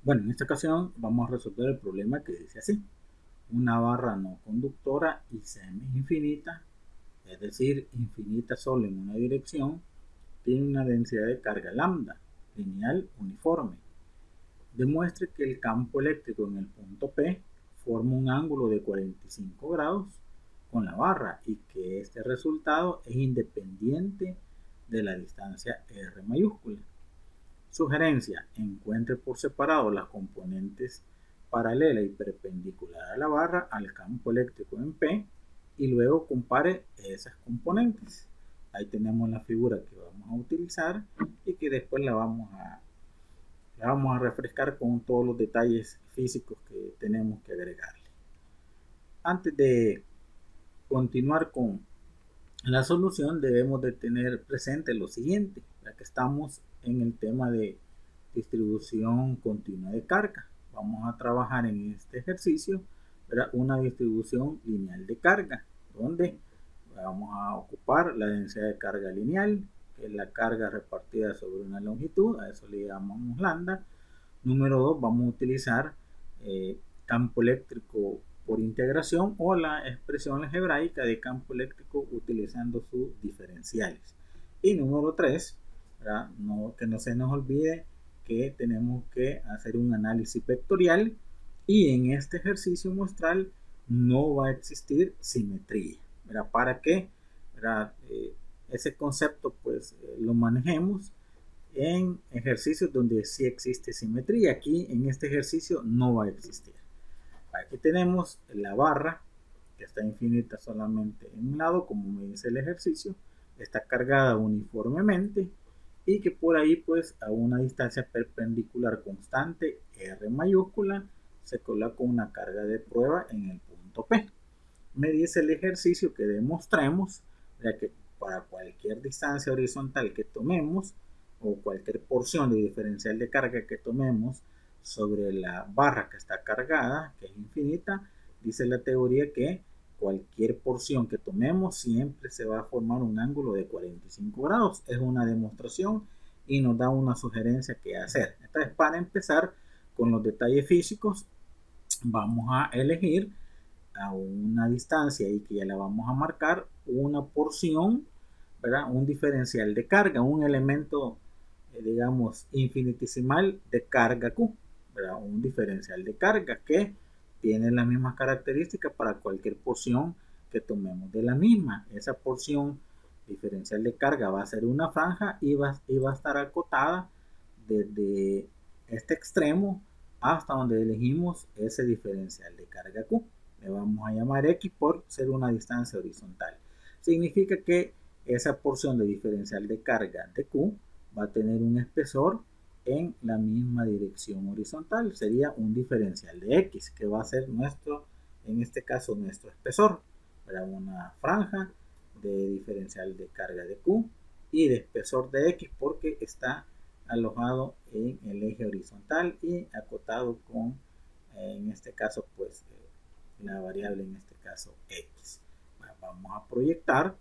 Bueno, en esta ocasión vamos a resolver el problema que dice así. Una barra no conductora y semi-infinita, es decir, infinita solo en una dirección, tiene una densidad de carga lambda, lineal uniforme. Demuestre que el campo eléctrico en el punto P forma un ángulo de 45 grados con la barra y que este resultado es independiente de la distancia R mayúscula. Sugerencia: encuentre por separado las componentes paralela y perpendicular a la barra al campo eléctrico en P y luego compare esas componentes. Ahí tenemos la figura que vamos a utilizar y que después la vamos a refrescar con todos los detalles físicos que tenemos que agregarle. Antes de continuar con la solución, debemos de tener presente lo siguiente, ya que estamos en el tema de distribución continua de carga. Vamos a trabajar en este ejercicio, ¿verdad?, una distribución lineal de carga, donde vamos a ocupar la densidad de carga lineal, que es la carga repartida sobre una longitud, a eso le llamamos lambda. Número 2, vamos a utilizar campo eléctrico por integración o la expresión algebraica de campo eléctrico utilizando sus diferenciales. Y número 3, que no se nos olvide que tenemos que hacer un análisis vectorial y en este ejercicio muestral no va a existir simetría. ¿Verdad? Para que ese concepto pues lo manejemos en ejercicios donde sí existe simetría. Aquí en este ejercicio no va a existir. Aquí tenemos la barra que está infinita solamente en un lado, como me dice el ejercicio, está cargada uniformemente y que por ahí pues a una distancia perpendicular constante R mayúscula se coloca una carga de prueba en el punto P. Me dice el ejercicio que demostremos ya que para cualquier distancia horizontal que tomemos o cualquier porción de diferencial de carga que tomemos sobre la barra que está cargada, que es infinita, dice la teoría que cualquier porción que tomemos siempre se va a formar un ángulo de 45 grados. Es una demostración y nos da una sugerencia que hacer. Entonces, para empezar con los detalles físicos, vamos a elegir a una distancia y que ya la vamos a marcar una porción, ¿verdad?, un diferencial de carga, un elemento, digamos, infinitesimal de carga Q, ¿verdad?, un diferencial de carga que tiene las mismas características para cualquier porción que tomemos de la misma. Esa porción diferencial de carga va a ser una franja y va a estar acotada desde este extremo hasta donde elegimos ese diferencial de carga Q. Le vamos a llamar X por ser una distancia horizontal. Significa que esa porción de diferencial de carga de Q va a tener un espesor en la misma dirección horizontal. Sería un diferencial de X, que va a ser nuestro, en este caso, nuestro espesor. Para una franja de diferencial de carga de Q y de espesor de X porque está alojado en el eje horizontal y acotado con, en este caso, pues la variable, en este caso X. Vamos a proyectar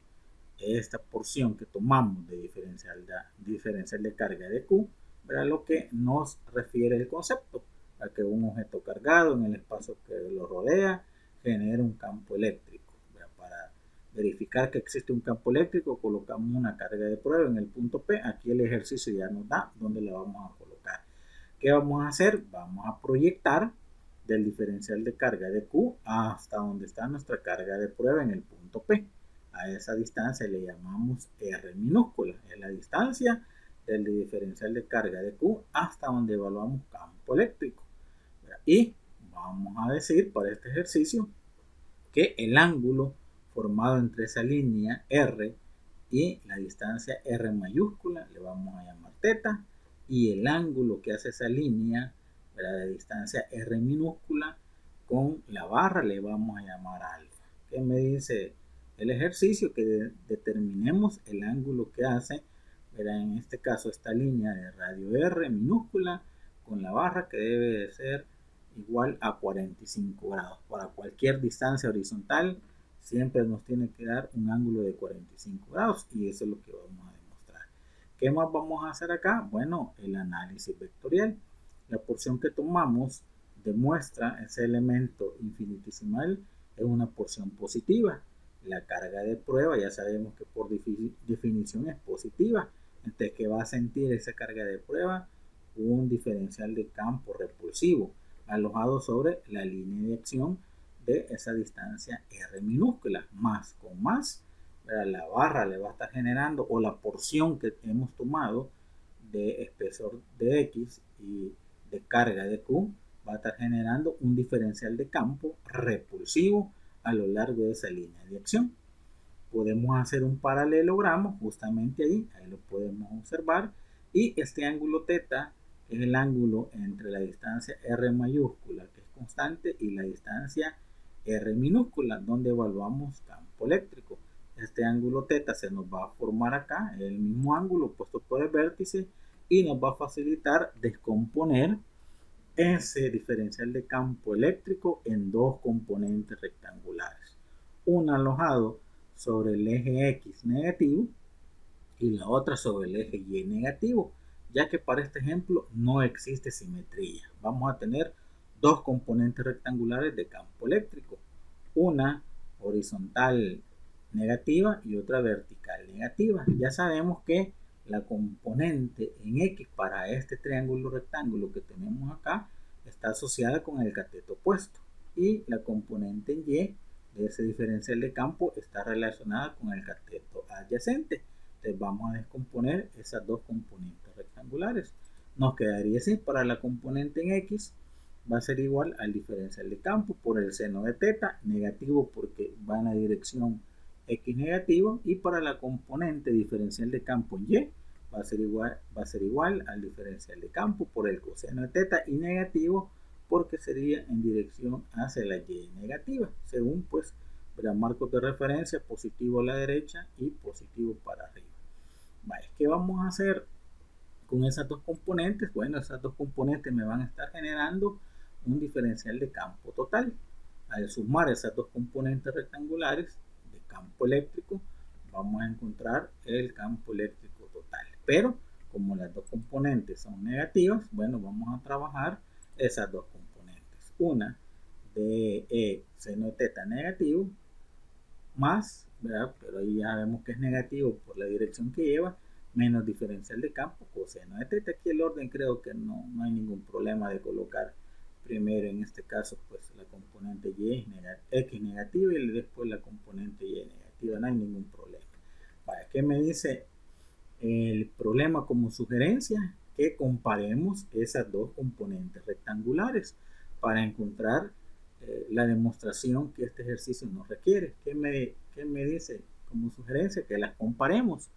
esta porción que tomamos de diferencial de carga de Q, para lo que nos refiere el concepto, a que un objeto cargado en el espacio que lo rodea genera un campo eléctrico. Para verificar que existe un campo eléctrico, colocamos una carga de prueba en el punto P. Aquí el ejercicio ya nos da dónde la vamos a colocar. ¿Qué vamos a hacer? Vamos a proyectar del diferencial de carga de Q hasta donde está nuestra carga de prueba en el punto P. A esa distancia le llamamos R minúscula. Es la distancia del diferencial de carga de Q hasta donde evaluamos campo eléctrico. Y vamos a decir para este ejercicio que el ángulo formado entre esa línea R y la distancia R mayúscula le vamos a llamar teta, y el ángulo que hace esa línea, ¿verdad?, de distancia R minúscula con la barra le vamos a llamar alfa. ¿Qué me dice el ejercicio? Que determinemos el ángulo que hace, ¿verdad?, en este caso esta línea de radio R minúscula con la barra, que debe de ser igual a 45 grados. Para cualquier distancia horizontal siempre nos tiene que dar un ángulo de 45 grados y eso es lo que vamos a demostrar. ¿Qué más vamos a hacer acá? Bueno, el análisis vectorial. la porción que tomamos de muestra, ese elemento infinitesimal, es una porción positiva. La carga de prueba ya sabemos que por definición es positiva. Entonces, ¿qué va a sentir esa carga de prueba? Un diferencial de campo repulsivo alojado sobre la línea de acción de esa distancia R minúscula. Más con más, la barra le va a estar generando, o la porción que hemos tomado de espesor de X y de carga de Q, va a estar generando un diferencial de campo repulsivo a lo largo de esa línea de acción. Podemos hacer un paralelogramo justamente ahí lo podemos observar, y este ángulo θ es el ángulo entre la distancia R mayúscula, que es constante, y la distancia R minúscula, donde evaluamos campo eléctrico. Este ángulo θ se nos va a formar acá, el mismo ángulo puesto por el vértice, y nos va a facilitar descomponer ese diferencial de campo eléctrico en dos componentes rectangulares, uno alojado sobre el eje X negativo y la otra sobre el eje Y negativo, ya que para este ejemplo no existe simetría. Vamos a tener dos componentes rectangulares de campo eléctrico, una horizontal negativa y otra vertical negativa. Ya sabemos que la componente en X para este triángulo rectángulo que tenemos acá está asociada con el cateto opuesto, y la componente en Y de ese diferencial de campo está relacionada con el cateto adyacente. Entonces vamos a descomponer esas dos componentes rectangulares. Nos quedaría así: para la componente en X va a ser igual al diferencial de campo por el seno de θ, negativo porque va en la dirección X negativo, y para la componente diferencial de campo en Y va a ser igual al diferencial de campo por el coseno de θ, y negativo porque sería en dirección hacia la Y negativa, según pues marcos de referencia, positivo a la derecha y positivo para arriba. Vale, ¿qué vamos a hacer con esas dos componentes? Bueno, esas dos componentes me van a estar generando un diferencial de campo total. Al sumar esas dos componentes rectangulares de campo eléctrico, vamos a encontrar el campo eléctrico total. Pero como las dos componentes son negativas, bueno, vamos a trabajar esas dos componentes. Una de seno de θ negativo más, ¿verdad? Pero ahí ya vemos que es negativo por la dirección que lleva, menos diferencial de campo coseno de θ. Aquí el orden creo que no hay ningún problema de colocar primero, en este caso, pues la componente Y X negativa y después la componente Y negativa, no hay ningún problema. ¿Para qué me dice el problema como sugerencia? Que comparemos esas dos componentes rectangulares para encontrar la demostración que este ejercicio nos requiere. ¿Qué me dice como sugerencia? Que las comparemos.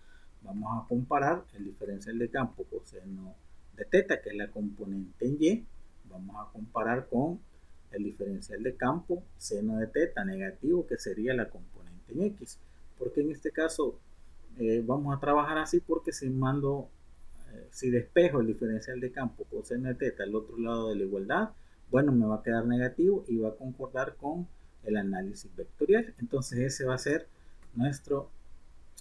Vamos a comparar el diferencial de campo coseno de θ, que es la componente en Y. Vamos a comparar con el diferencial de campo seno de θ negativo, que sería la componente en X. Porque en este caso vamos a trabajar así, porque si despejo el diferencial de campo coseno de θ al otro lado de la igualdad, bueno, me va a quedar negativo y va a concordar con el análisis vectorial. Entonces ese va a ser nuestro,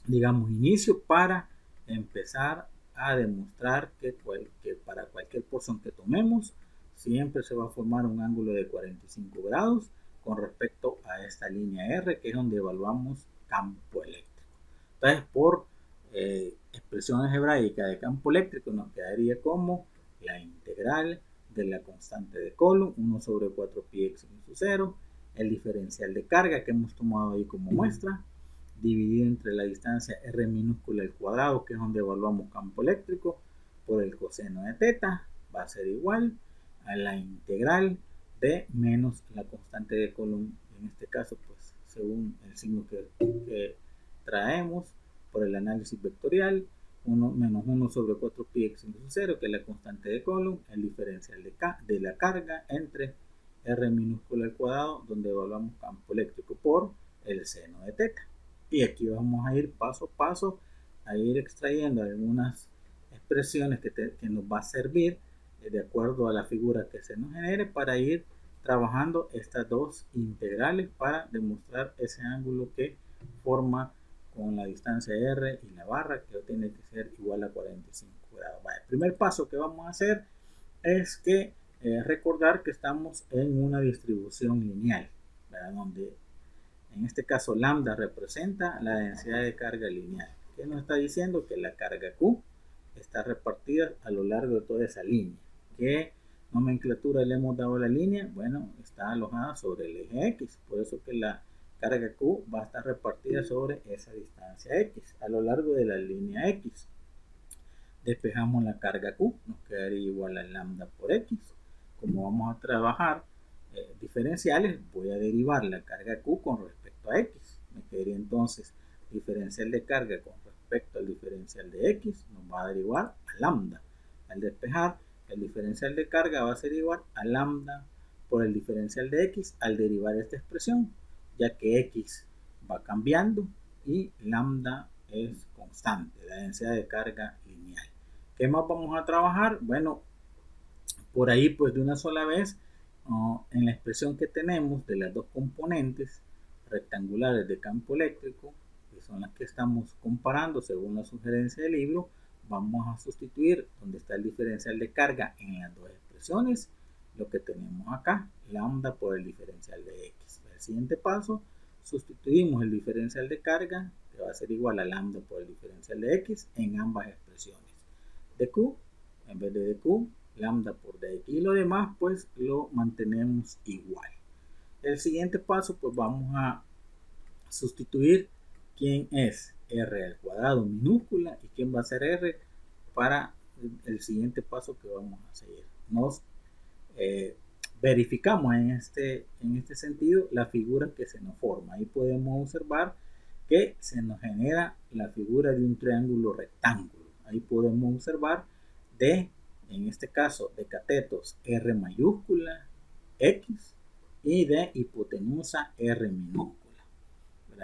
digamos, inicio para empezar a demostrar que para cualquier porción que tomemos siempre se va a formar un ángulo de 45 grados con respecto a esta línea R, que es donde evaluamos campo eléctrico. Entonces, por expresión algebraica de campo eléctrico, nos quedaría como la integral de la constante de Coulomb, 1 sobre 4 pi x menos 0, el diferencial de carga que hemos tomado ahí como muestra, dividido entre la distancia R minúscula al cuadrado, que es donde evaluamos campo eléctrico, por el coseno de θ, va a ser igual a la integral de menos la constante de Coulomb, en este caso, pues según el signo que traemos por el análisis vectorial, 1 menos 1 sobre 4 pi x menos 0, que es la constante de Coulomb, el diferencial de la carga entre R minúscula al cuadrado, donde evaluamos campo eléctrico, por el seno de θ. Y aquí vamos a ir paso a paso a ir extrayendo algunas expresiones que nos va a servir de acuerdo a la figura que se nos genere para ir trabajando estas dos integrales para demostrar ese ángulo que forma con la distancia R y la barra, que tiene que ser igual a 45 grados. El primer paso que vamos a hacer es que recordar que estamos en una distribución lineal, ¿verdad? Donde en este caso lambda representa la densidad de carga lineal. ¿Qué nos está diciendo? Que la carga Q está repartida a lo largo de toda esa línea. ¿Qué nomenclatura le hemos dado a la línea? Bueno, está alojada sobre el eje X, por eso que la carga Q va a estar repartida sobre esa distancia X, a lo largo de la línea X. Despejamos la carga Q, nos quedaría igual a lambda por X. Como vamos a trabajar diferenciales, voy a derivar la carga Q con respecto a X. Me quedaría entonces diferencial de carga con respecto al diferencial de X, nos va a derivar a lambda. Al despejar, el diferencial de carga va a ser igual a lambda por el diferencial de X al derivar esta expresión, ya que X va cambiando y lambda es constante, la densidad de carga lineal. ¿Qué más vamos a trabajar? Bueno, por ahí pues de una sola vez, en la expresión que tenemos de las dos componentes rectangulares de campo eléctrico, que son las que estamos comparando según la sugerencia del libro, vamos a sustituir donde está el diferencial de carga en las dos expresiones, lo que tenemos acá, lambda por el diferencial de X. El siguiente paso, sustituimos el diferencial de carga, que va a ser igual a lambda por el diferencial de X en ambas expresiones. dq, en vez de dq, lambda por dx, y lo demás pues lo mantenemos igual. El siguiente paso pues vamos a sustituir quién es r al cuadrado minúscula y quién va a ser r para el siguiente paso que vamos a seguir. Nos verificamos en este sentido la figura que se nos forma. Ahí podemos observar que se nos genera la figura de un triángulo rectángulo. Ahí podemos observar en este caso, de catetos R mayúscula X y de hipotenusa R minúscula.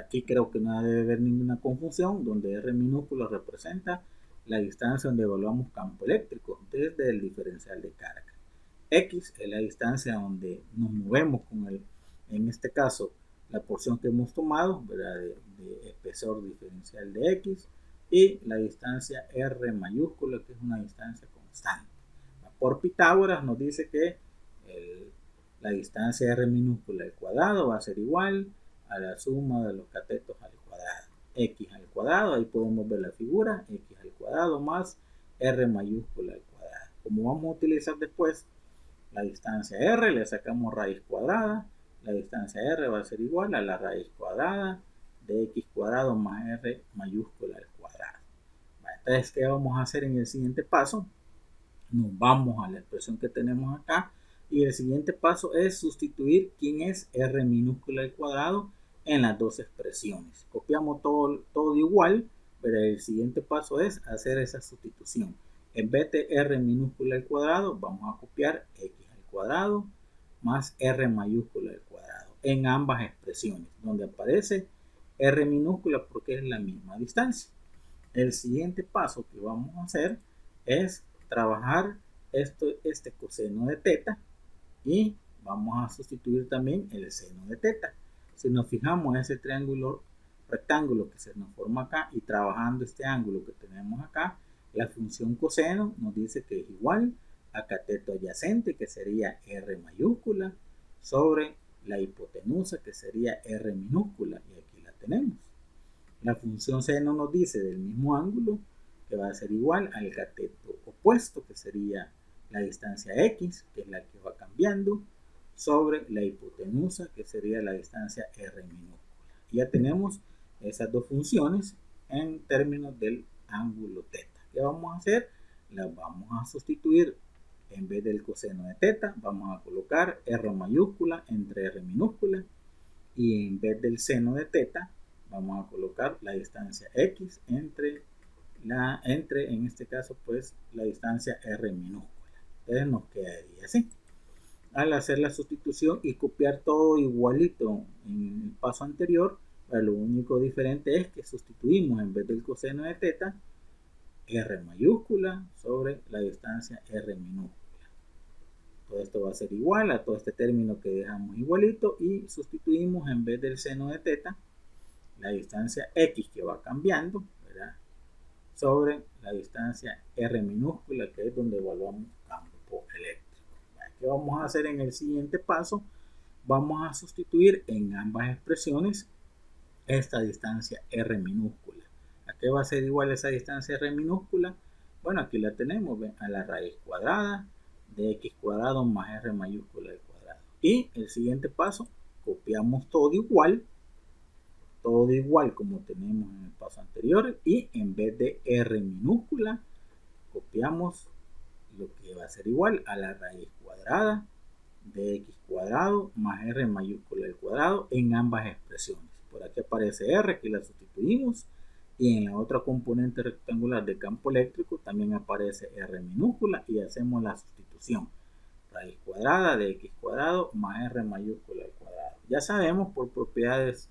Aquí creo que no debe haber ninguna confusión, donde R minúscula representa la distancia donde evaluamos campo eléctrico desde el diferencial de carga. X es la distancia donde nos movemos con en este caso, la porción que hemos tomado, ¿verdad? de espesor diferencial de X, y la distancia R mayúscula, que es una distancia constante. Por Pitágoras nos dice que la distancia R minúscula al cuadrado va a ser igual a la suma de los catetos al cuadrado. X al cuadrado, ahí podemos ver la figura, X al cuadrado más R mayúscula al cuadrado. Como vamos a utilizar después la distancia R, le sacamos raíz cuadrada, la distancia R va a ser igual a la raíz cuadrada de X cuadrado más R mayúscula al cuadrado. Entonces, ¿qué vamos a hacer en el siguiente paso? Nos vamos a la expresión que tenemos acá y el siguiente paso es sustituir quién es R minúscula al cuadrado en las dos expresiones. Copiamos todo igual, pero el siguiente paso es hacer esa sustitución. En vez de R minúscula al cuadrado, vamos a copiar X al cuadrado más R mayúscula al cuadrado en ambas expresiones, donde aparece R minúscula porque es la misma distancia. El siguiente paso que vamos a hacer es trabajar este coseno de teta y vamos a sustituir también el seno de teta. Si nos fijamos en ese triángulo rectángulo que se nos forma acá y trabajando este ángulo que tenemos acá, la función coseno nos dice que es igual a cateto adyacente, que sería R mayúscula, sobre la hipotenusa, que sería R minúscula, y aquí la tenemos. La función seno nos dice del mismo ángulo que va a ser igual al cateto opuesto, que sería la distancia X, que es la que va cambiando, sobre la hipotenusa, que sería la distancia R minúscula. Y ya tenemos esas dos funciones en términos del ángulo teta. ¿Qué vamos a hacer? Las vamos a sustituir. En vez del coseno de teta, vamos a colocar R mayúscula entre R minúscula, y en vez del seno de teta, vamos a colocar la distancia X entre en este caso pues la distancia R minúscula. Entonces nos quedaría así. Al hacer la sustitución y copiar todo igualito en el paso anterior, lo único diferente es que sustituimos en vez del coseno de teta R mayúscula sobre la distancia R minúscula. Todo esto va a ser igual a todo este término que dejamos igualito y sustituimos en vez del seno de teta la distancia X, que va cambiando, ¿verdad?, sobre la distancia R minúscula, que es donde evaluamos campo eléctrico. ¿Qué vamos a hacer en el siguiente paso? Vamos a sustituir en ambas expresiones esta distancia r minúscula. ¿A qué va a ser igual esa distancia r minúscula? Bueno, aquí la tenemos, ¿ven? A la raíz cuadrada de x cuadrado más r mayúscula al cuadrado. Y el siguiente paso, copiamos todo igual como tenemos en el paso anterior, y en vez de r minúscula, copiamos lo que va a ser igual a la raíz cuadrada de x cuadrado más r mayúscula al cuadrado en ambas expresiones. Por aquí aparece r, que la sustituimos, y en la otra componente rectangular de campo eléctrico también aparece r minúscula y hacemos la sustitución. Raíz cuadrada de x cuadrado más r mayúscula al cuadrado. Ya sabemos por propiedades,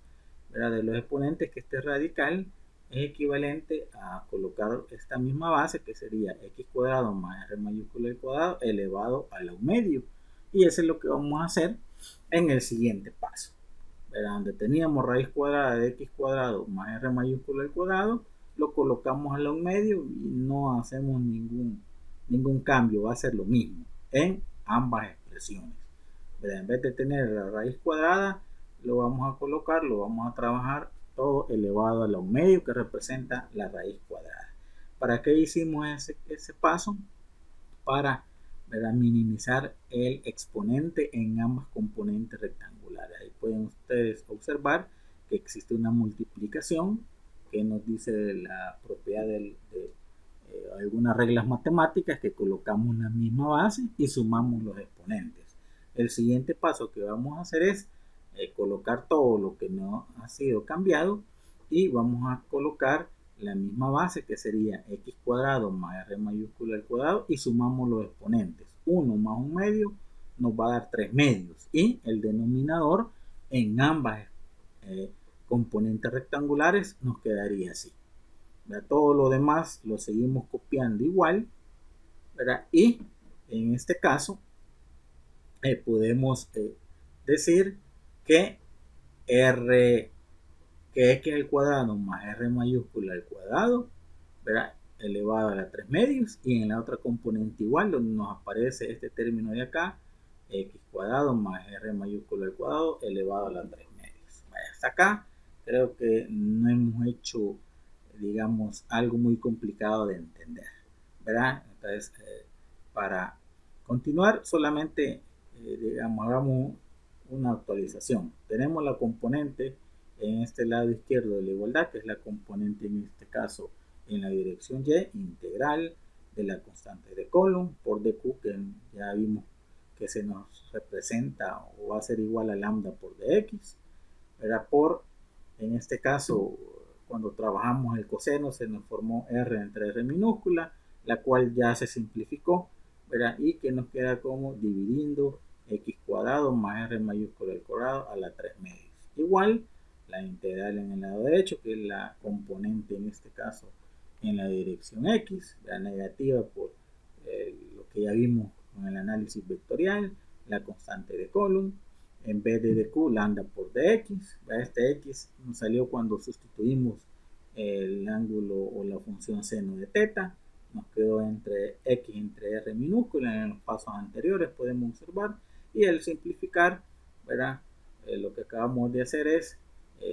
¿verdad?, de los exponentes que este radical es equivalente a colocar esta misma base, que sería x cuadrado más r mayúscula al cuadrado elevado a la medio. Y eso es lo que vamos a hacer en el siguiente paso. ¿Verdad? Donde teníamos raíz cuadrada de x cuadrado más r mayúscula al cuadrado, lo colocamos a la medio y no hacemos ningún cambio, va a ser lo mismo en ambas expresiones. ¿Verdad? En vez de tener la raíz cuadrada, lo vamos a trabajar todo elevado a la medio, que representa la raíz cuadrada. ¿Para qué hicimos ese paso? Para, ¿verdad?, minimizar el exponente en ambas componentes rectangulares. Ahí pueden ustedes observar que existe una multiplicación que nos dice la propiedad de algunas reglas matemáticas, que colocamos la misma base y sumamos los exponentes. El siguiente paso que vamos a hacer es colocar todo lo que no ha sido cambiado y vamos a colocar la misma base, que sería x cuadrado más r mayúscula al cuadrado, y sumamos los exponentes. 1 más 1 medio nos va a dar 3 medios, y el denominador en ambas componentes rectangulares nos quedaría así. ¿Verdad? Todo lo demás lo seguimos copiando igual, ¿verdad? Y en este caso podemos decir que x al cuadrado más r mayúscula al cuadrado, ¿verdad?, elevado a la 3 medios, y en la otra componente igual, donde nos aparece este término de acá, x cuadrado más r mayúscula al cuadrado elevado a la 3 medios. Hasta acá creo que no hemos hecho, digamos, algo muy complicado de entender, ¿verdad? Entonces, para continuar, solamente, digamos, hagamos una actualización. Tenemos la componente en este lado izquierdo de la igualdad, que es la componente en este caso en la dirección y, integral de la constante de Coulomb por dq, que ya vimos que se nos representa o va a ser igual a lambda por dx, ¿verdad? Por, en este caso, cuando trabajamos el coseno, se nos formó r entre r minúscula, la cual ya se simplificó, ¿verdad? Y que nos queda como dividiendo x cuadrado más r mayúscula al cuadrado a la 3 medios. Igual la integral en el lado derecho, que es la componente en este caso en la dirección x, la negativa por lo que ya vimos con el análisis vectorial, la constante de Coulomb, en vez de dq, lambda por dx. Este x nos salió cuando sustituimos el ángulo o la función seno de teta, nos quedó entre x entre r minúscula. En los pasos anteriores podemos observar, y al simplificar, ¿verdad?, lo que acabamos de hacer es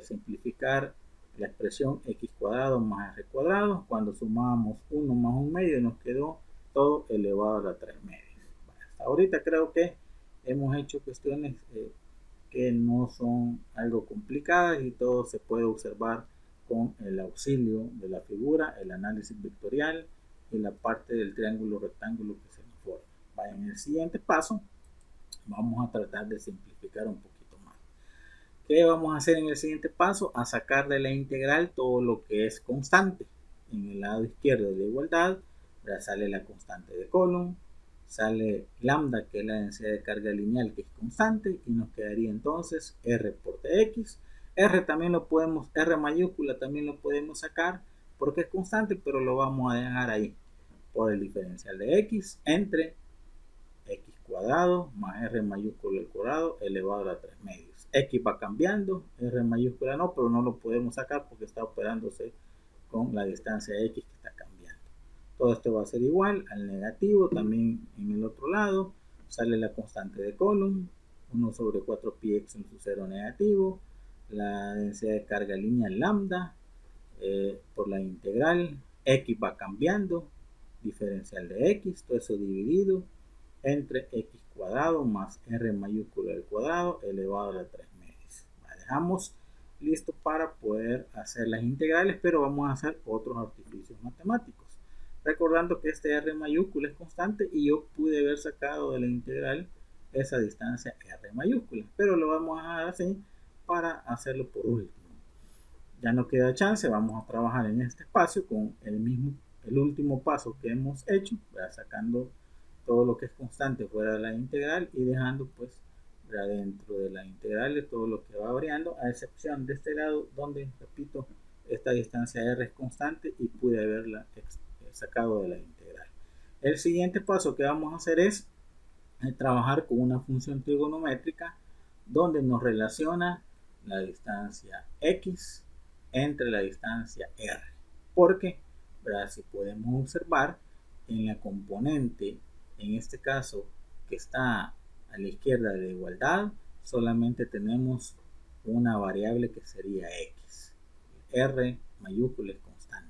simplificar la expresión x cuadrado más r cuadrado. Cuando sumamos 1 más 1 medio nos quedó todo elevado a la 3 medios. Hasta ahorita creo que hemos hecho cuestiones que no son algo complicadas, y todo se puede observar con el auxilio de la figura, el análisis vectorial y la parte del triángulo rectángulo que se nos forma. En el siguiente paso vamos a tratar de simplificar un poquito más. ¿Qué vamos a hacer en el siguiente paso? A sacar de la integral todo lo que es constante. En el lado izquierdo de la igualdad, sale la constante de Coulomb, sale lambda, que es la densidad de carga lineal, que es constante, y nos quedaría entonces r por dx. R también lo podemos, r mayúscula también lo podemos sacar porque es constante, pero lo vamos a dejar ahí por el diferencial de x entre x cuadrado más r mayúscula al cuadrado elevado a la 3 medios. X va cambiando, r mayúscula no, pero no lo podemos sacar porque está operándose con la distancia x que está cambiando. Todo esto va a ser igual al negativo también en el otro lado, sale la constante de Coulomb, 1 sobre 4 pi epsilon sub 0 negativo, la densidad de carga lineal lambda, por la integral, x va cambiando, diferencial de x, todo eso dividido entre x cuadrado más r mayúscula al cuadrado elevado a la 3 medios. Dejamos listo para poder hacer las integrales, pero vamos a hacer otros artificios matemáticos. Recordando que este r mayúscula es constante y yo pude haber sacado de la integral esa distancia r mayúscula, pero lo vamos a dejar así para hacerlo por último. Ya no queda chance, vamos a trabajar en este espacio con el último paso que hemos hecho, sacando todo lo que es constante fuera de la integral y dejando pues dentro de la integral todo lo que va variando, a excepción de este lado donde, repito, esta distancia r es constante y pude haberla sacado de la integral. El siguiente paso que vamos a hacer es trabajar con una función trigonométrica donde nos relaciona la distancia x entre la distancia r, porque si podemos observar en la componente, en este caso que está a la izquierda de la igualdad, solamente tenemos una variable que sería x, r mayúscula es constante.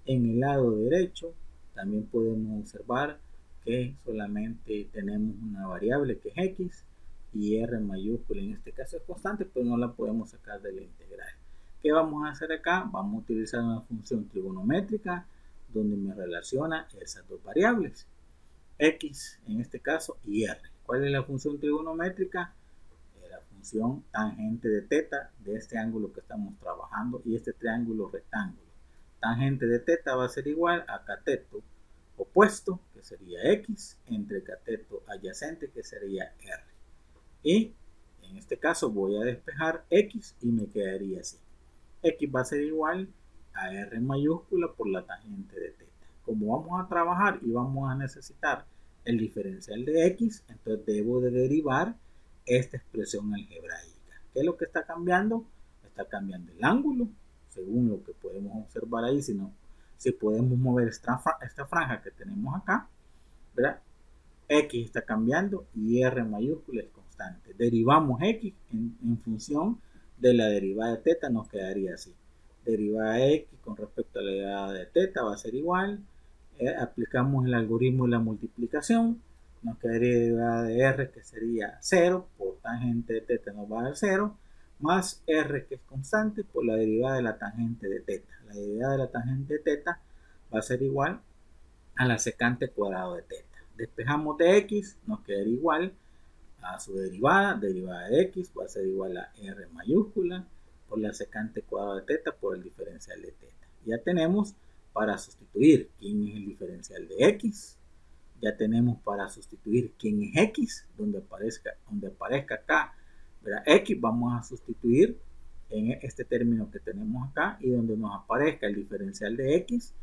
En el lado derecho también podemos observar que solamente tenemos una variable que es x y r mayúscula en este caso es constante, pero no la podemos sacar de la integral. ¿Qué vamos a hacer acá? Vamos a utilizar una función trigonométrica donde me relaciona esas dos variables, x en este caso y r. ¿Cuál es la función trigonométrica? La función tangente de teta de este ángulo que estamos trabajando y este triángulo rectángulo. Tangente de teta va a ser igual a cateto opuesto, que sería x, entre cateto adyacente, que sería r. Y en este caso voy a despejar x y me quedaría así. X va a ser igual a r mayúscula por la tangente de teta. Como vamos a trabajar y vamos a necesitar el diferencial de x, entonces debo de derivar esta expresión algebraica. ¿Qué es lo que está cambiando? Está cambiando el ángulo, según lo que podemos observar ahí, si podemos mover esta franja que tenemos acá, ¿verdad? X está cambiando y r mayúscula es constante. Derivamos x en función de la derivada de teta, nos quedaría así. Derivada de x con respecto a la derivada de teta va a ser igual. Aplicamos el algoritmo de la multiplicación, nos quedaría derivada de r que sería 0, por tangente de teta nos va a dar 0, más r que es constante por la derivada de la tangente de teta. La derivada de la tangente de teta va a ser igual a la secante cuadrado de teta. Despejamos de x, nos quedaría igual a su derivada de x va a ser igual a r mayúscula por la secante cuadrado de teta por el diferencial de teta. Ya tenemos para sustituir quién es el diferencial de x, ya tenemos para sustituir quién es x, donde aparezca acá, ¿verdad? X vamos a sustituir en este término que tenemos acá y donde nos aparezca el diferencial de x,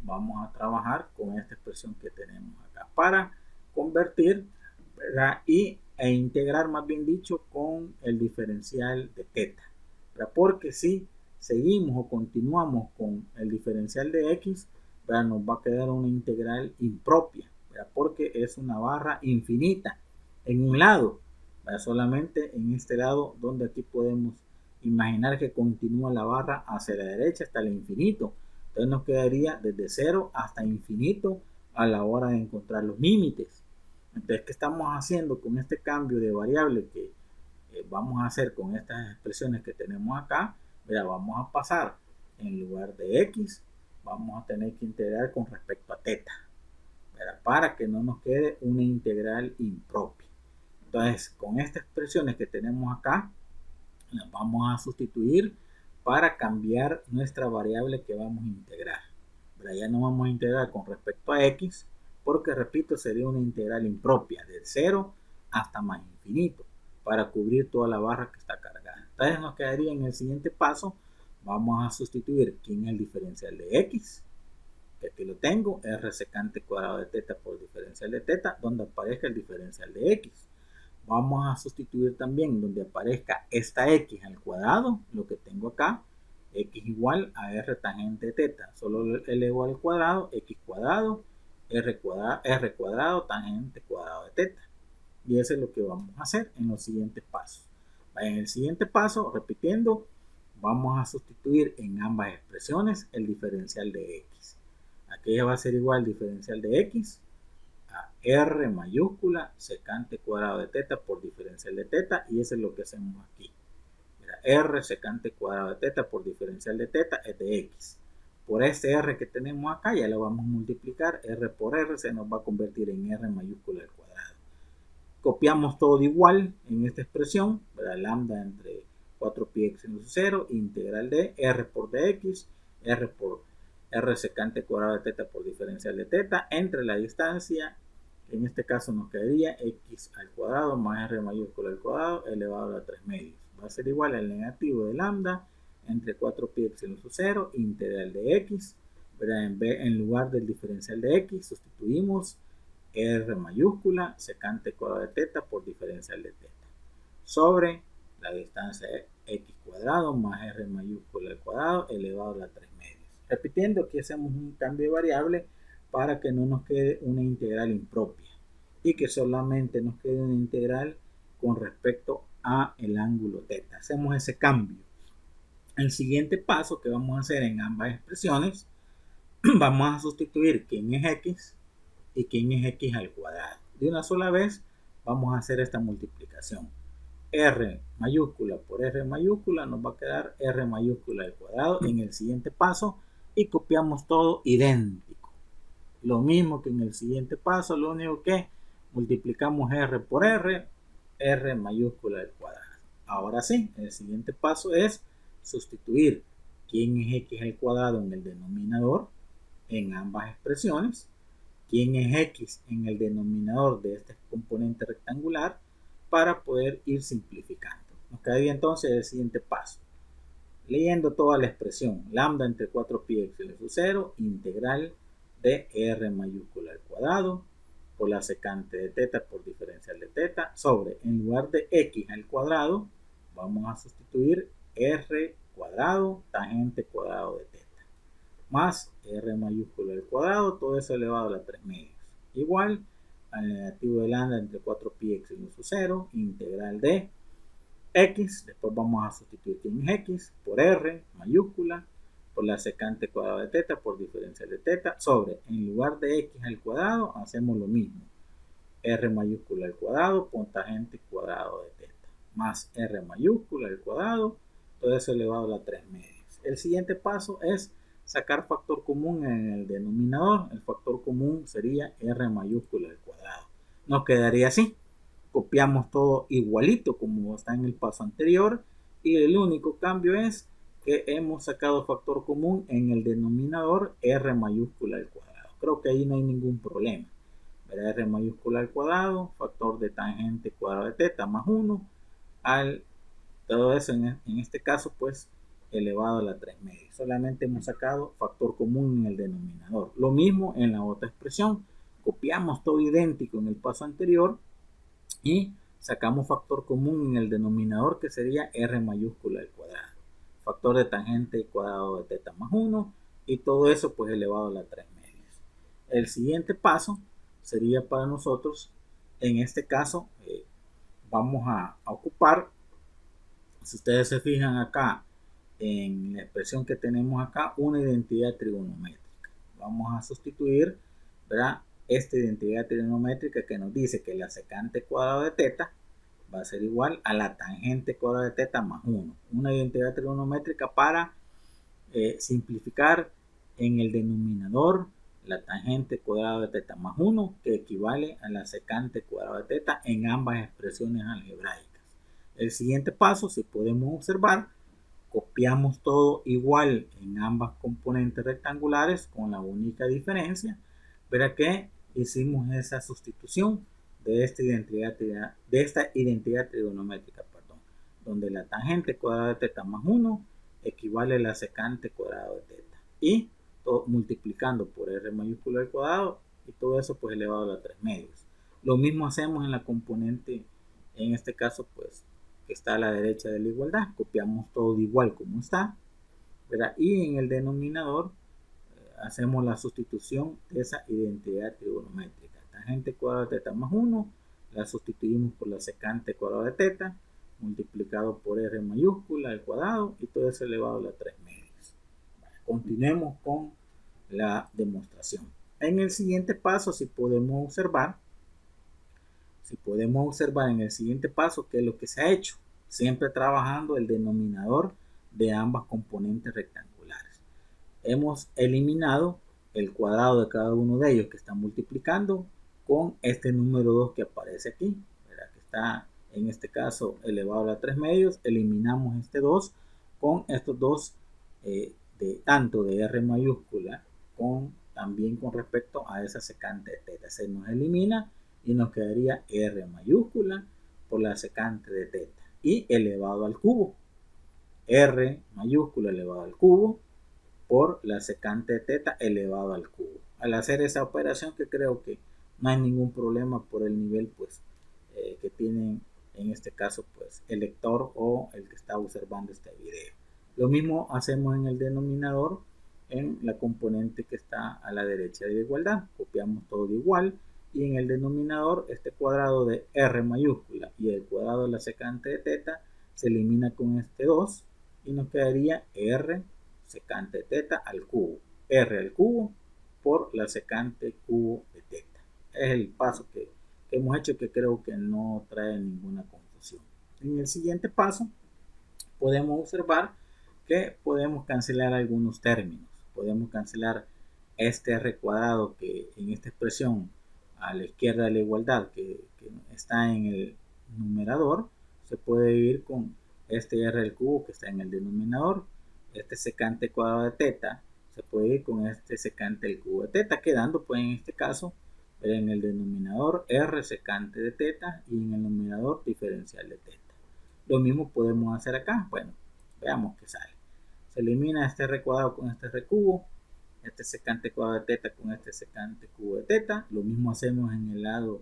vamos a trabajar con esta expresión que tenemos acá para convertir, ¿verdad? E integrar, más bien dicho, con el diferencial de teta, ¿verdad? Porque si seguimos o continuamos con el diferencial de x, ¿verdad? Nos va a quedar una integral impropia, ¿verdad? Porque es una barra infinita en un lado, ¿verdad? Solamente en este lado donde aquí podemos imaginar que continúa la barra hacia la derecha hasta el infinito. Entonces nos quedaría desde 0 hasta infinito a la hora de encontrar los límites. Entonces, ¿qué estamos haciendo con este cambio de variable que vamos a hacer con estas expresiones que tenemos acá? Mira, vamos a pasar en lugar de x, vamos a tener que integrar con respecto a teta, ¿verdad? Para que no nos quede una integral impropia. Entonces, con estas expresiones que tenemos acá, las vamos a sustituir para cambiar nuestra variable que vamos a integrar. ¿Verdad? Ya no vamos a integrar con respecto a x, porque repito, sería una integral impropia, de 0 hasta más infinito, para cubrir toda la barra que está cargada. Entonces nos quedaría en el siguiente paso, vamos a sustituir quién es el diferencial de x, que aquí lo tengo, r secante cuadrado de teta por el diferencial de teta, donde aparezca el diferencial de x. Vamos a sustituir también donde aparezca esta x al cuadrado, lo que tengo acá, x igual a r tangente de teta, solo elevo al cuadrado, x cuadrado, r cuadrado, tangente cuadrado de teta. Y eso es lo que vamos a hacer en los siguientes pasos. En el siguiente paso, repitiendo, vamos a sustituir en ambas expresiones el diferencial de x. Aquella va a ser igual al diferencial de x a r mayúscula secante cuadrado de teta por diferencial de teta, y eso es lo que hacemos aquí. Mira, r secante cuadrado de teta por diferencial de teta es de x. Por este r que tenemos acá ya lo vamos a multiplicar, r por r se nos va a convertir en r mayúscula al cuadrado. Copiamos todo igual en esta expresión, ¿verdad? Lambda entre 4pi epsilon 0, integral de r por dx, r por r secante cuadrado de teta por diferencial de teta, entre la distancia, en este caso nos quedaría x al cuadrado más r mayúscula al cuadrado elevado a 3 medios. Va a ser igual al negativo de lambda entre 4pi epsilon 0, integral de x, ¿verdad? En lugar del diferencial de x, sustituimos r mayúscula secante cuadrado de teta por diferencial de teta sobre la distancia x cuadrado más r mayúscula al cuadrado elevado a 3 medios. Repitiendo, aquí hacemos un cambio de variable para que no nos quede una integral impropia y que solamente nos quede una integral con respecto a el ángulo teta. Hacemos ese cambio. El siguiente paso que vamos a hacer en ambas expresiones, vamos a sustituir quién es x y quién es x al cuadrado. De una sola vez vamos a hacer esta multiplicación. R mayúscula por R mayúscula nos va a quedar R mayúscula al cuadrado en el siguiente paso y copiamos todo idéntico. Lo mismo que en el siguiente paso, lo único que multiplicamos R por R, R mayúscula al cuadrado. Ahora sí, el siguiente paso es sustituir quién es x al cuadrado en el denominador en ambas expresiones, quién es x en el denominador de este componente rectangular, para poder ir simplificando. Nos quedaría entonces el siguiente paso. Leyendo toda la expresión, lambda entre 4pi epsilon 0, integral de r mayúscula al cuadrado por la secante de teta por diferencial de teta sobre, en lugar de x al cuadrado, vamos a sustituir r cuadrado tangente cuadrado de teta más r mayúscula al cuadrado, todo eso elevado a la 3 medios, igual al negativo de lambda entre 4pi epsilon 0, integral de x, después vamos a sustituir quién es x por r mayúscula por la secante cuadrado de teta por diferencial de teta sobre, en lugar de x al cuadrado, hacemos lo mismo, r mayúscula al cuadrado por tangente cuadrado de teta más r mayúscula al cuadrado, todo eso elevado a la 3 medios. El siguiente paso es sacar factor común en el denominador. El factor común sería r mayúscula al cuadrado. Nos quedaría así. Copiamos todo igualito como está en el paso anterior y el único cambio es que hemos sacado factor común en el denominador r mayúscula al cuadrado. Creo que ahí no hay ningún problema. R mayúscula al cuadrado, factor de tangente cuadrado de teta más 1 al todo eso en este caso pues elevado a la 3 medios. Solamente hemos sacado factor común en el denominador. Lo mismo en la otra expresión. Copiamos todo idéntico en el paso anterior y sacamos factor común en el denominador que sería r mayúscula al cuadrado. Factor de tangente cuadrado de teta más 1 y todo eso pues elevado a la 3 medios. El siguiente paso sería para nosotros, en este caso, vamos a ocupar, si ustedes se fijan acá, en la expresión que tenemos acá, una identidad trigonométrica. Vamos a sustituir, ¿verdad?, esta identidad trigonométrica que nos dice que la secante cuadrado de teta va a ser igual a la tangente cuadrada de teta más 1. Una identidad trigonométrica para simplificar en el denominador la tangente cuadrada de teta más 1, que equivale a la secante cuadrada de teta en ambas expresiones algebraicas. El siguiente paso, si podemos observar, copiamos todo igual en ambas componentes rectangulares con la única diferencia, verá que hicimos esa sustitución de esta identidad trigonométrica, donde la tangente cuadrada de teta más 1 equivale a la secante cuadrado de teta y todo, multiplicando por r mayúscula al cuadrado y todo eso pues elevado a la 3 medios. Lo mismo hacemos en la componente, en este caso pues que está a la derecha de la igualdad, copiamos todo igual como está, ¿verdad? Y en el denominador hacemos la sustitución de esa identidad trigonométrica. Tangente cuadrada de teta más 1, la sustituimos por la secante cuadrado de teta multiplicado por r mayúscula al cuadrado y todo eso elevado a la 3 medios. Continuemos con la demostración. En el siguiente paso, si podemos observar en el siguiente paso qué es lo que se ha hecho, siempre trabajando el denominador de ambas componentes rectangulares. Hemos eliminado el cuadrado de cada uno de ellos que está multiplicando con este número 2 que aparece aquí, ¿verdad? Que está en este caso elevado a la 3 medios. Eliminamos este 2 con estos dos de tanto de r mayúscula también con respecto a esa secante de teta. Se nos elimina y nos quedaría r mayúscula por la secante de teta y elevado al cubo. R mayúscula elevado al cubo por la secante de teta elevado al cubo. Al hacer esa operación, que creo que no hay ningún problema por el nivel pues que tienen en este caso pues el lector o el que está observando este video. Lo mismo hacemos en el denominador en la componente que está a la derecha de la igualdad. Copiamos todo de igual y en el denominador este cuadrado de r mayúscula y el cuadrado de la secante de teta se elimina con este 2 y nos quedaría r secante de teta al cubo, r al cubo por la secante cubo de teta. Es el paso que hemos hecho, que creo que no trae ninguna confusión. En el siguiente paso podemos observar que podemos cancelar algunos términos. Podemos cancelar este r cuadrado que en esta expresión a la izquierda de la igualdad que está en el numerador, se puede ir con este r al cubo que está en el denominador. Este secante cuadrado de teta se puede ir con este secante del cubo de teta, quedando pues en este caso en el denominador r secante de teta y en el numerador diferencial de teta. Lo mismo podemos hacer acá. Bueno, veamos qué sale. Se elimina este r cuadrado con este r cubo, este secante cuadrado de teta con este secante cubo de teta. Lo mismo hacemos en el lado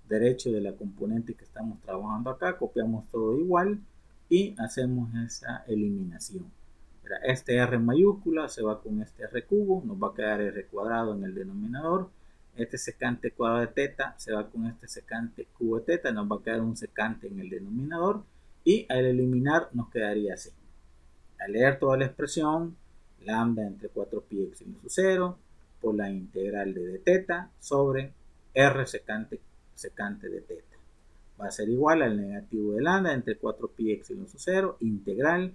derecho de la componente que estamos trabajando acá. Copiamos todo igual y hacemos esa eliminación. Este r mayúscula se va con este r cubo, nos va a quedar r cuadrado en el denominador. Este secante cuadrado de teta se va con este secante cubo de teta, nos va a quedar un secante en el denominador y al eliminar nos quedaría así. Al leer toda la expresión, lambda entre 4 pi epsilon sub 0 por la integral de teta sobre r secante de teta. Va a ser igual al negativo de lambda entre 4 pi epsilon sub 0 integral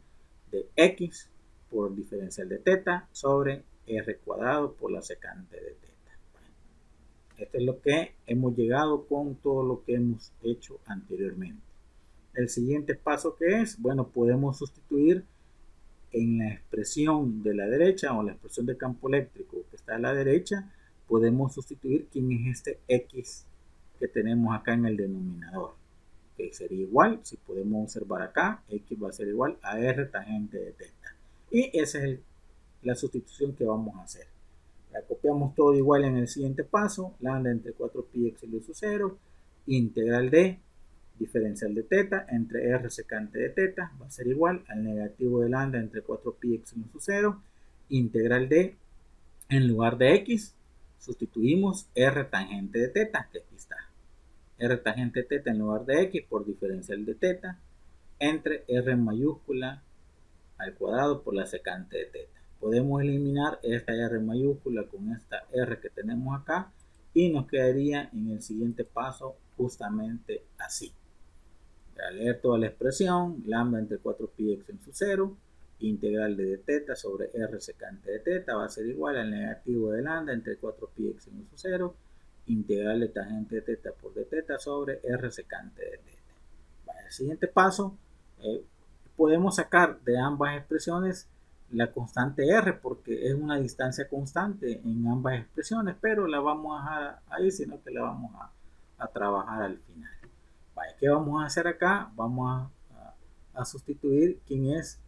de x por diferencial de teta sobre r cuadrado por la secante de teta. Bueno, esto es lo que hemos llegado con todo lo que hemos hecho anteriormente. El siguiente paso que es, bueno, podemos sustituir en la expresión de la derecha o la expresión de campo eléctrico que está a la derecha, podemos sustituir quién es este x que tenemos acá en el denominador, que sería igual, si podemos observar acá, x va a ser igual a r tangente de teta. Y esa es la sustitución que vamos a hacer. La copiamos todo igual en el siguiente paso, lambda entre 4 pi epsilon sub 0, integral de diferencial de teta entre r secante de teta va a ser igual al negativo de lambda entre 4 pi epsilon sub 0, integral de, en lugar de x, sustituimos r tangente de teta, que aquí está. R tangente de teta en lugar de x por diferencial de teta entre r mayúscula al cuadrado por la secante de teta. Podemos eliminar esta r mayúscula con esta r que tenemos acá y nos quedaría en el siguiente paso justamente así. Al leer toda la expresión, lambda entre 4 pi epsilon sub 0, integral de teta sobre r secante de teta va a ser igual al negativo de lambda entre 4 pi epsilon sub 0, integral de tangente de teta por d teta sobre r secante de teta. Bueno, el siguiente paso, podemos sacar de ambas expresiones la constante r porque es una distancia constante en ambas expresiones, pero la vamos a dejar ahí, sino que la vamos a trabajar al final. Vale, ¿qué vamos a hacer acá? Vamos a sustituir quién es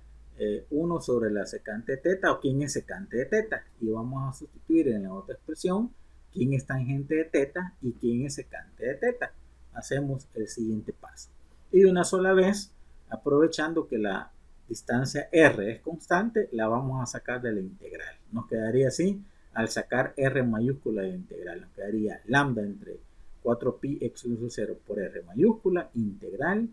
1 sobre la secante de teta o quién es secante de teta, y vamos a sustituir en la otra expresión quién es tangente de teta y quién es secante de teta. Hacemos el siguiente paso y de una sola vez, aprovechando que la distancia r es constante, la vamos a sacar de la integral. Nos quedaría así, al sacar r mayúscula de la integral, nos quedaría lambda entre 4pi x sub 0 por r mayúscula integral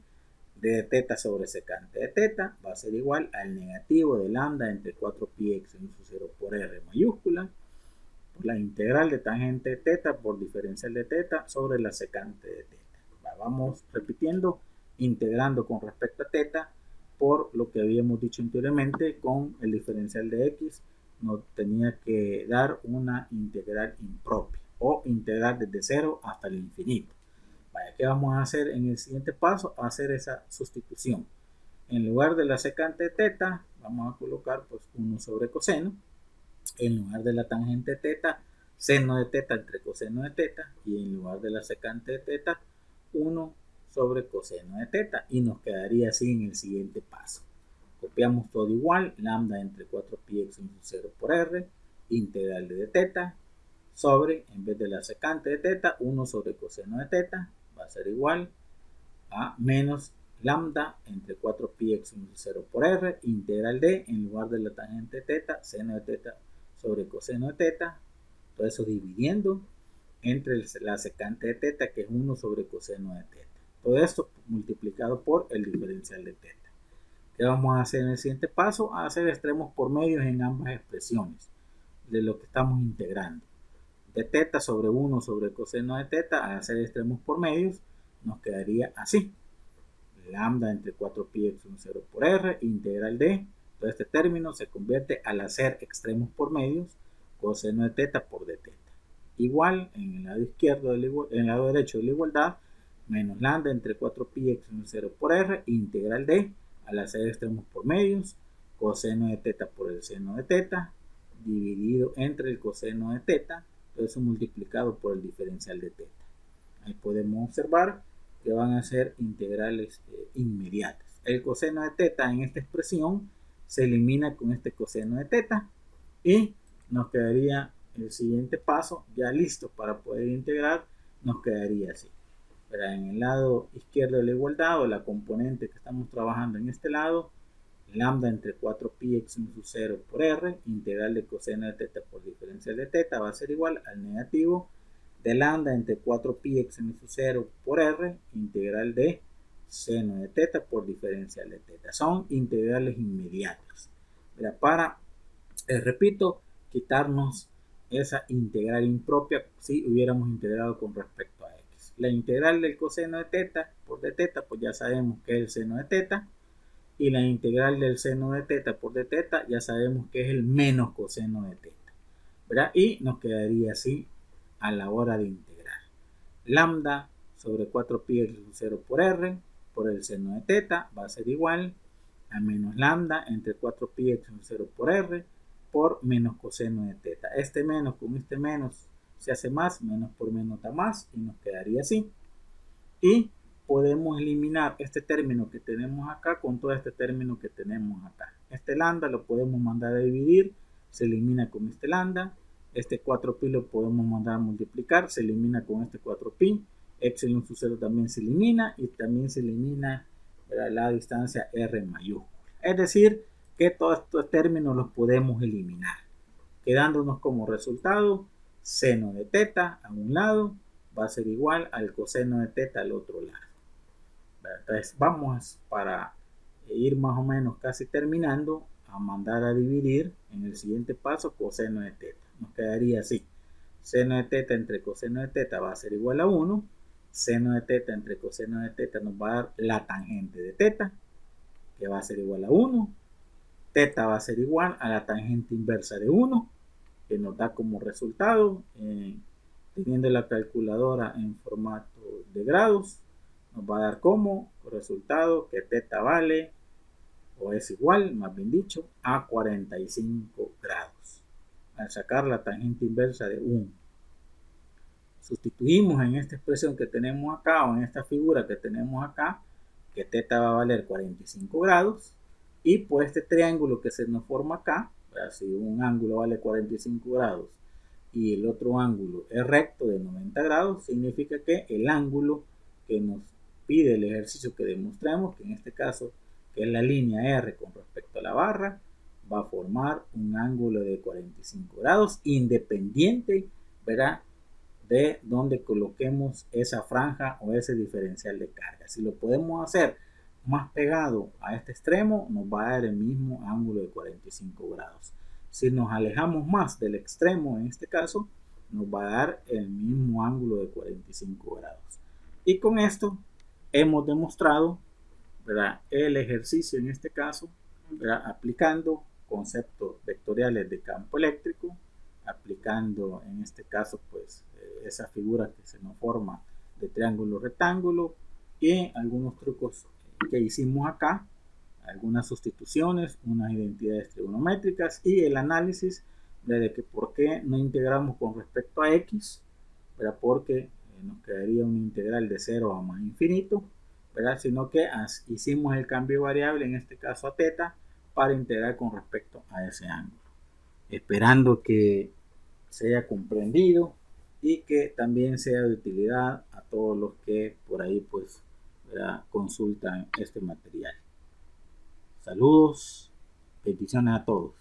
de teta sobre secante de teta va a ser igual al negativo de lambda entre 4pi x sub 0 por r mayúscula por la integral de tangente de teta por diferencial de teta sobre la secante de teta. Vamos repitiendo, integrando con respecto a teta por lo que habíamos dicho anteriormente con el diferencial de x nos tenía que dar una integral impropia o integrar desde 0 hasta el infinito. Vaya, ¿qué vamos a hacer en el siguiente paso? Hacer esa sustitución. En lugar de la secante de teta, vamos a colocar pues 1 sobre coseno. En lugar de la tangente de teta, seno de teta entre coseno de teta. Y en lugar de la secante de teta, 1 sobre coseno de teta. Y nos quedaría así en el siguiente paso. Copiamos todo igual, lambda entre 4pi x sub 0 por r, integral de teta, sobre, en vez de la secante de teta, 1 sobre coseno de teta, va a ser igual a menos lambda entre 4pi x sub 0 por r, integral de, en lugar de la tangente de teta, seno de teta sobre coseno de teta, todo eso dividiendo entre la secante de teta, que es 1 sobre coseno de teta. Todo esto multiplicado por el diferencial de teta. ¿Qué vamos a hacer en el siguiente paso? A hacer extremos por medios en ambas expresiones de lo que estamos integrando. De teta sobre 1 sobre coseno de teta, a hacer extremos por medios, nos quedaría así. Lambda entre 4pi x sub 0 por r, integral de, todo este término se convierte al hacer extremos por medios, coseno de teta por de teta. Igual en el lado izquierdo, en el lado derecho de la igualdad, menos lambda entre 4pi x sub 0 por r, integral de, al hacer extremos por medios, coseno de teta por el seno de teta, dividido entre el coseno de teta, todo eso multiplicado por el diferencial de teta. Ahí podemos observar que van a ser integrales inmediatas. El coseno de teta en esta expresión se elimina con este coseno de teta y nos quedaría el siguiente paso ya listo para poder integrar, nos quedaría así. Pero en el lado izquierdo de la igualdad o la componente que estamos trabajando en este lado, lambda entre 4pi x sub 0 por r, integral de coseno de teta por diferencial de teta va a ser igual al negativo de lambda entre 4pi x sub 0 por r, integral de seno de teta por diferencial de teta. Son integrales inmediatas. Para, repito, quitarnos esa integral impropia si hubiéramos integrado con respecto a x. La integral del coseno de teta por de teta, pues ya sabemos que es el seno de teta. Y la integral del seno de teta por de teta ya sabemos que es el menos coseno de teta, ¿verdad? Y nos quedaría así a la hora de integrar. Lambda sobre 4pi x sub 0 por r por el seno de teta va a ser igual a menos lambda entre 4pi x sub 0 por r por menos coseno de teta. Este menos con este menos se hace más, menos por menos da más y nos quedaría así. Y podemos eliminar este término que tenemos acá con todo este término que tenemos acá. Este lambda lo podemos mandar a dividir, se elimina con este lambda. Este 4pi lo podemos mandar a multiplicar, se elimina con este 4pi. Epsilon sub 0 también se elimina y también se elimina la distancia r mayúscula. Es decir, que todos estos términos los podemos eliminar, quedándonos como resultado seno de teta a un lado va a ser igual al coseno de teta al otro lado. Entonces vamos para ir más o menos casi terminando a mandar a dividir en el siguiente paso coseno de teta. Nos quedaría así. Seno de teta entre coseno de teta va a ser igual a 1. Seno de teta entre coseno de teta nos va a dar la tangente de teta, que va a ser igual a 1. Teta va a ser igual a la tangente inversa de 1, que nos da como resultado, teniendo la calculadora en formato de grados, nos va a dar como resultado que teta vale, o es igual, más bien dicho, a 45 grados. Al sacar la tangente inversa de 1. Sustituimos en esta expresión que tenemos acá, o en esta figura que tenemos acá, que teta va a valer 45 grados, y por este triángulo que se nos forma acá, si un ángulo vale 45 grados y el otro ángulo es recto de 90 grados, significa que el ángulo que nos pide el ejercicio que demostramos, que en este caso que es la línea R con respecto a la barra, va a formar un ángulo de 45 grados independiente, ¿verdad?, de donde coloquemos esa franja o ese diferencial de carga. Si lo podemos hacer más pegado a este extremo, nos va a dar el mismo ángulo de 45 grados. Si nos alejamos más del extremo, en este caso, nos va a dar el mismo ángulo de 45 grados. Y con esto hemos demostrado, ¿verdad?, el ejercicio en este caso, ¿verdad?, aplicando conceptos vectoriales de campo eléctrico, aplicando en este caso pues esa figura que se nos forma de triángulo rectángulo y algunos trucos que hicimos acá, algunas sustituciones, unas identidades trigonométricas y el análisis de que por qué no integramos con respecto a x, ¿verdad?, porque nos quedaría una integral de 0 a más infinito, ¿verdad?, sino que hicimos el cambio de variable, en este caso a teta, para integrar con respecto a ese ángulo. Esperando que se haya comprendido y que también sea de utilidad a todos los que por ahí pues, ¿verdad?, consultan este material. Saludos, bendiciones a todos.